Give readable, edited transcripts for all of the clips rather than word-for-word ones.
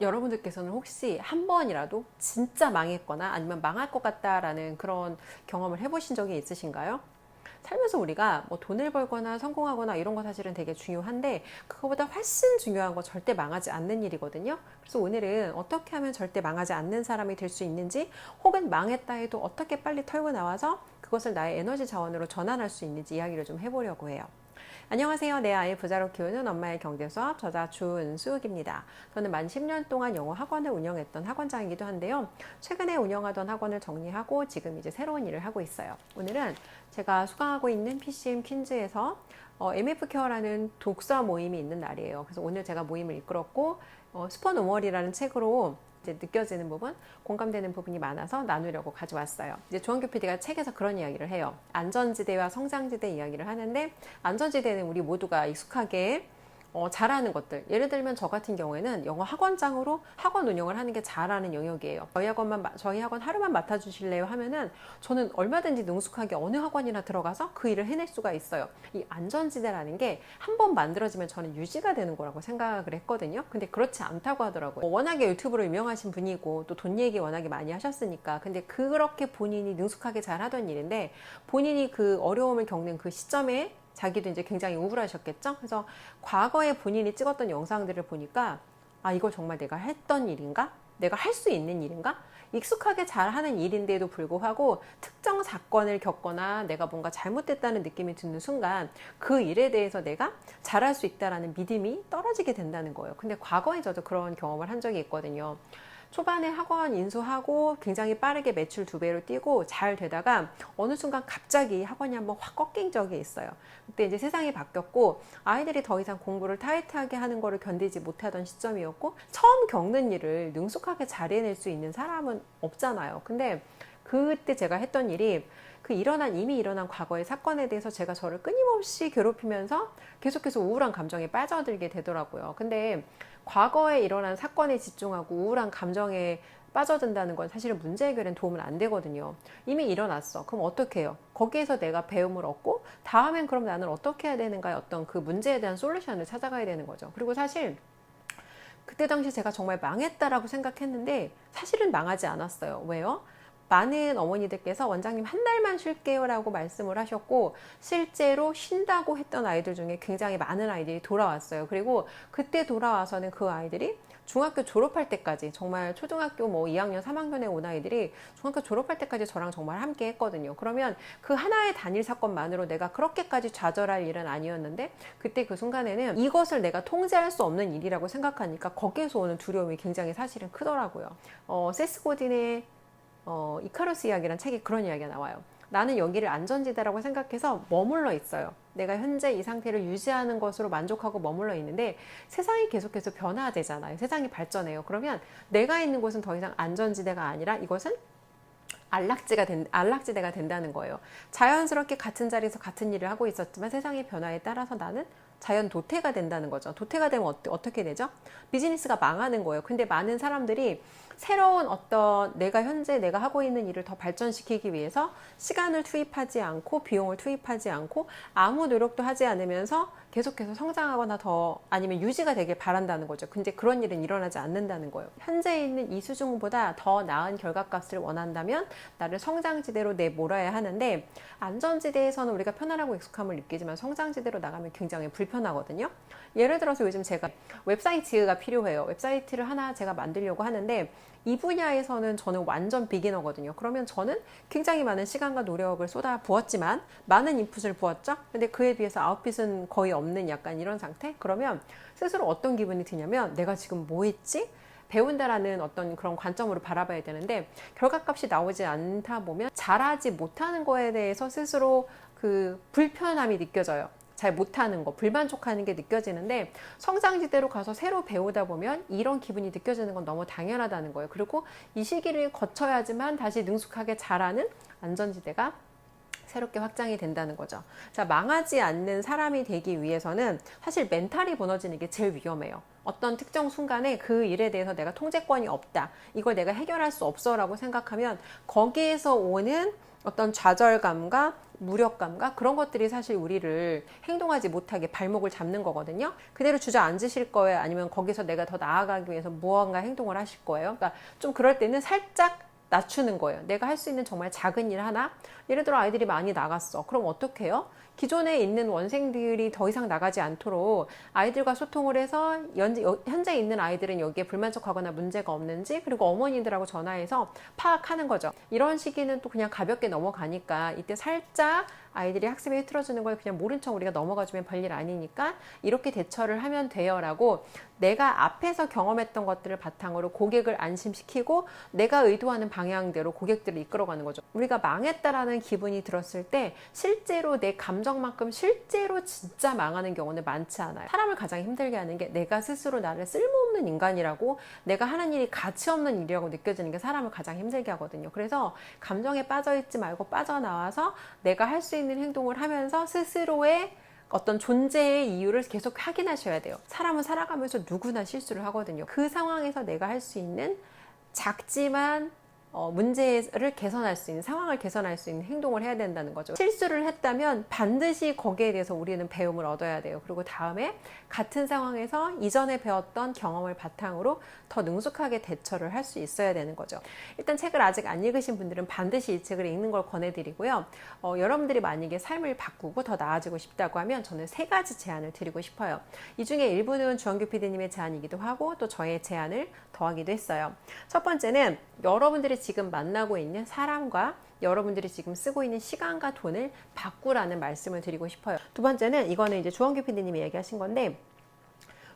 여러분들께서는 혹시 한 번이라도 진짜 망했거나 아니면 망할 것 같다라는 그런 경험을 해보신 적이 있으신가요? 살면서 우리가 뭐 돈을 벌거나 성공하거나 이런 거 사실은 되게 중요한데 그거보다 훨씬 중요한 거 절대 망하지 않는 일이거든요. 그래서 오늘은 어떻게 하면 절대 망하지 않는 사람이 될 수 있는지, 혹은 망했다 해도 어떻게 빨리 털고 나와서 그것을 나의 에너지 자원으로 전환할 수 있는지 이야기를 좀 해보려고 해요. 안녕하세요. 내 아이 부자로 키우는 엄마의 경제수업 저자 주은숙입니다. 저는 만 10년 동안 영어 학원을 운영했던 학원장이기도 한데요. 최근에 운영하던 학원을 정리하고 지금 이제 새로운 일을 하고 있어요. 오늘은 제가 수강하고 있는 PCM 퀸즈에서 MF 케어라는 독서 모임이 있는 날이에요. 그래서 오늘 제가 모임을 이끌었고 슈퍼노멀이라는 책으로 이제 느껴지는 부분, 공감되는 부분이 많아서 나누려고 가져왔어요. 이제 조원규 PD가 책에서 그런 이야기를 해요. 안전지대와 성장지대 이야기를 하는데, 안전지대는 우리 모두가 익숙하게 잘하는 것들. 예를 들면 저 같은 경우에는 영어 학원장으로 학원 운영을 하는 게 잘하는 영역이에요. 저희 학원 하루만 맡아주실래요 하면은 저는 얼마든지 능숙하게 어느 학원이나 들어가서 그 일을 해낼 수가 있어요. 이 안전지대라는 게 한 번 만들어지면 저는 유지가 되는 거라고 생각을 했거든요. 근데 그렇지 않다고 하더라고요. 워낙에 유튜브로 유명하신 분이고 또 돈 얘기 워낙에 많이 하셨으니까. 근데 그렇게 본인이 능숙하게 잘 하던 일인데, 본인이 그 어려움을 겪는 그 시점에 자기도 이제 굉장히 우울하셨겠죠. 그래서 과거에 본인이 찍었던 영상들을 보니까, 아, 이걸 정말 내가 했던 일인가? 내가 할 수 있는 일인가? 익숙하게 잘하는 일인데도 불구하고 특정 사건을 겪거나 내가 뭔가 잘못됐다는 느낌이 드는 순간 그 일에 대해서 내가 잘할 수 있다라는 믿음이 떨어지게 된다는 거예요. 근데 과거에 저도 그런 경험을 한 적이 있거든요. 초반에 학원 인수하고 굉장히 빠르게 매출 2배로 뛰고 잘 되다가 어느 순간 갑자기 학원이 한번 확 꺾인 적이 있어요. 그때 이제 세상이 바뀌었고 아이들이 더 이상 공부를 타이트하게 하는 거를 견디지 못하던 시점이었고, 처음 겪는 일을 능숙하게 잘 해낼 수 있는 사람은 없잖아요. 근데 그때 제가 했던 일이, 이미 일어난 과거의 사건에 대해서 제가 저를 끊임없이 괴롭히면서 계속해서 우울한 감정에 빠져들게 되더라고요. 근데 과거에 일어난 사건에 집중하고 우울한 감정에 빠져든다는 건 사실은 문제 해결엔 도움은 안 되거든요. 이미 일어났어. 그럼 어떻게 해요? 거기에서 내가 배움을 얻고 다음엔 그럼 나는 어떻게 해야 되는가의 어떤 그 문제에 대한 솔루션을 찾아가야 되는 거죠. 그리고 사실 그때 당시 제가 정말 망했다라고 생각했는데 사실은 망하지 않았어요. 왜요? 많은 어머니들께서 원장님 한 달만 쉴게요 라고 말씀을 하셨고, 실제로 쉰다고 했던 아이들 중에 굉장히 많은 아이들이 돌아왔어요. 그리고 그때 돌아와서는 그 아이들이 중학교 졸업할 때까지, 정말 초등학교 뭐 2학년 3학년에 온 아이들이 중학교 졸업할 때까지 저랑 정말 함께 했거든요. 그러면 그 하나의 단일 사건만으로 내가 그렇게까지 좌절할 일은 아니었는데, 그때 그 순간에는 이것을 내가 통제할 수 없는 일이라고 생각하니까 거기에서 오는 두려움이 굉장히 사실은 크더라고요. 세스 고딘의 이카루스 이야기란 책에 그런 이야기가 나와요. 나는 여기를 안전지대라고 생각해서 머물러 있어요. 내가 현재 이 상태를 유지하는 것으로 만족하고 머물러 있는데 세상이 계속해서 변화되잖아요. 세상이 발전해요. 그러면 내가 있는 곳은 더 이상 안전지대가 아니라 이것은 안락지대가 된다는 거예요. 자연스럽게 같은 자리에서 같은 일을 하고 있었지만 세상의 변화에 따라서 나는 자연 도태가 된다는 거죠. 도태가 되면 어떻게 되죠? 비즈니스가 망하는 거예요. 근데 많은 사람들이 새로운 어떤 현재 내가 하고 있는 일을 더 발전시키기 위해서 시간을 투입하지 않고 비용을 투입하지 않고 아무 노력도 하지 않으면서 계속해서 성장하거나 아니면 유지가 되길 바란다는 거죠. 근데 그런 일은 일어나지 않는다는 거예요. 현재 있는 이 수준보다 더 나은 결과값을 원한다면 나를 성장지대로 내몰아야 하는데, 안전지대에서는 우리가 편안하고 익숙함을 느끼지만 성장지대로 나가면 굉장히 불편하거든요. 예를 들어서 요즘 제가 웹사이트가 필요해요. 웹사이트를 하나 제가 만들려고 하는데 이 분야에서는 저는 완전 비기너거든요. 그러면 저는 굉장히 많은 시간과 노력을 쏟아 부었지만, 많은 인풋을 부었죠. 근데 그에 비해서 아웃풋은 거의 없는 약간 이런 상태? 그러면 스스로 어떤 기분이 드냐면, 내가 지금 뭐 했지? 배운다라는 어떤 그런 관점으로 바라봐야 되는데, 결과값이 나오지 않다 보면 잘하지 못하는 거에 대해서 스스로 그 불편함이 느껴져요. 잘 못하는 거, 불만족하는 게 느껴지는데, 성장지대로 가서 새로 배우다 보면 이런 기분이 느껴지는 건 너무 당연하다는 거예요. 그리고 이 시기를 거쳐야지만 다시 능숙하게 잘하는 안전지대가 새롭게 확장이 된다는 거죠. 자, 망하지 않는 사람이 되기 위해서는 사실 멘탈이 무너지는 게 제일 위험해요. 어떤 특정 순간에 그 일에 대해서 내가 통제권이 없다. 이걸 내가 해결할 수 없어 라고 생각하면 거기에서 오는 어떤 좌절감과 무력감과 그런 것들이 사실 우리를 행동하지 못하게 발목을 잡는 거거든요. 그대로 주저앉으실 거예요? 아니면 거기서 내가 더 나아가기 위해서 무언가 행동을 하실 거예요? 그러니까 좀 그럴 때는 살짝 낮추는 거예요. 내가 할 수 있는 정말 작은 일 하나? 예를 들어 아이들이 많이 나갔어. 그럼 어떻게 해요? 기존에 있는 원생들이 더 이상 나가지 않도록 아이들과 소통을 해서 현재 있는 아이들은 여기에 불만족하거나 문제가 없는지, 그리고 어머니들하고 전화해서 파악하는 거죠. 이런 시기는 또 그냥 가볍게 넘어가니까 이때 살짝 아이들이 학습에 흐트러지는 걸 그냥 모른 척 우리가 넘어가주면 별일 아니니까 이렇게 대처를 하면 돼요 라고 내가 앞에서 경험했던 것들을 바탕으로 고객을 안심시키고 내가 의도하는 방향대로 고객들을 이끌어가는 거죠. 우리가 망했다라는 기분이 들었을 때 실제로 내 감정만큼 실제로 진짜 망하는 경우는 많지 않아요. 사람을 가장 힘들게 하는 게 내가 스스로 나를 쓸모없는 인간이라고, 내가 하는 일이 가치 없는 일이라고 느껴지는 게 사람을 가장 힘들게 하거든요. 그래서 감정에 빠져있지 말고 빠져나와서 내가 할 수 있는 행동을 하면서 스스로의 어떤 존재의 이유를 계속 확인하셔야 돼요. 사람은 살아가면서 누구나 실수를 하거든요. 그 상황에서 내가 할 수 있는 작지만 문제를 개선할 수 있는, 상황을 개선할 수 있는 행동을 해야 된다는 거죠. 실수를 했다면 반드시 거기에 대해서 우리는 배움을 얻어야 돼요. 그리고 다음에 같은 상황에서 이전에 배웠던 경험을 바탕으로 더 능숙하게 대처를 할 수 있어야 되는 거죠. 일단 책을 아직 안 읽으신 분들은 반드시 이 책을 읽는 걸 권해드리고요. 여러분들이 만약에 삶을 바꾸고 더 나아지고 싶다고 하면 저는 3가지 제안을 드리고 싶어요. 이 중에 일부는 주원규 PD님의 제안이기도 하고 또 저의 제안을 더하기도 했어요. 첫 번째는 여러분들이 지금 만나고 있는 사람과 여러분들이 지금 쓰고 있는 시간과 돈을 바꾸라는 말씀을 드리고 싶어요. 두 번째는 이거는 이제 주원규 PD님이 얘기하신 건데,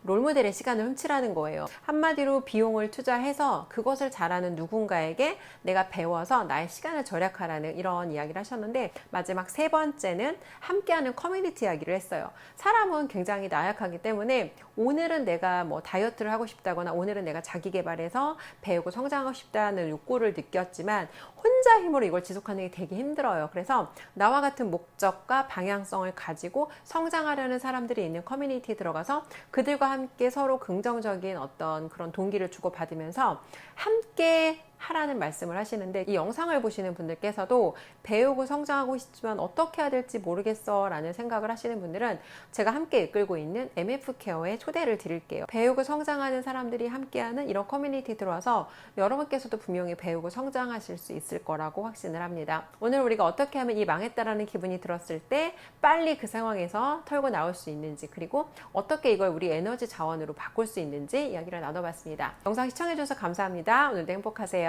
롤모델의 시간을 훔치라는 거예요. 한마디로 비용을 투자해서 그것을 잘하는 누군가에게 내가 배워서 나의 시간을 절약하라는 이런 이야기를 하셨는데, 마지막 3번째는 함께하는 커뮤니티 이야기를 했어요. 사람은 굉장히 나약하기 때문에 오늘은 내가 뭐 다이어트를 하고 싶다거나 오늘은 내가 자기 개발해서 배우고 성장하고 싶다는 욕구를 느꼈지만 혼자 힘으로 이걸 지속하는 게 되게 힘들어요. 그래서 나와 같은 목적과 방향성을 가지고 성장하려는 사람들이 있는 커뮤니티에 들어가서 그들과 함께 서로 긍정적인 어떤 그런 동기를 주고받으면서 함께 하라는 말씀을 하시는데, 이 영상을 보시는 분들께서도 배우고 성장하고 싶지만 어떻게 해야 될지 모르겠어 라는 생각을 하시는 분들은 제가 함께 이끌고 있는 MF케어에 초대를 드릴게요. 배우고 성장하는 사람들이 함께하는 이런 커뮤니티 들어와서 여러분께서도 분명히 배우고 성장하실 수 있을 거라고 확신을 합니다. 오늘 우리가 어떻게 하면 이 망했다라는 기분이 들었을 때 빨리 그 상황에서 털고 나올 수 있는지, 그리고 어떻게 이걸 우리 에너지 자원으로 바꿀 수 있는지 이야기를 나눠봤습니다. 영상 시청해주셔서 감사합니다. 오늘도 행복하세요.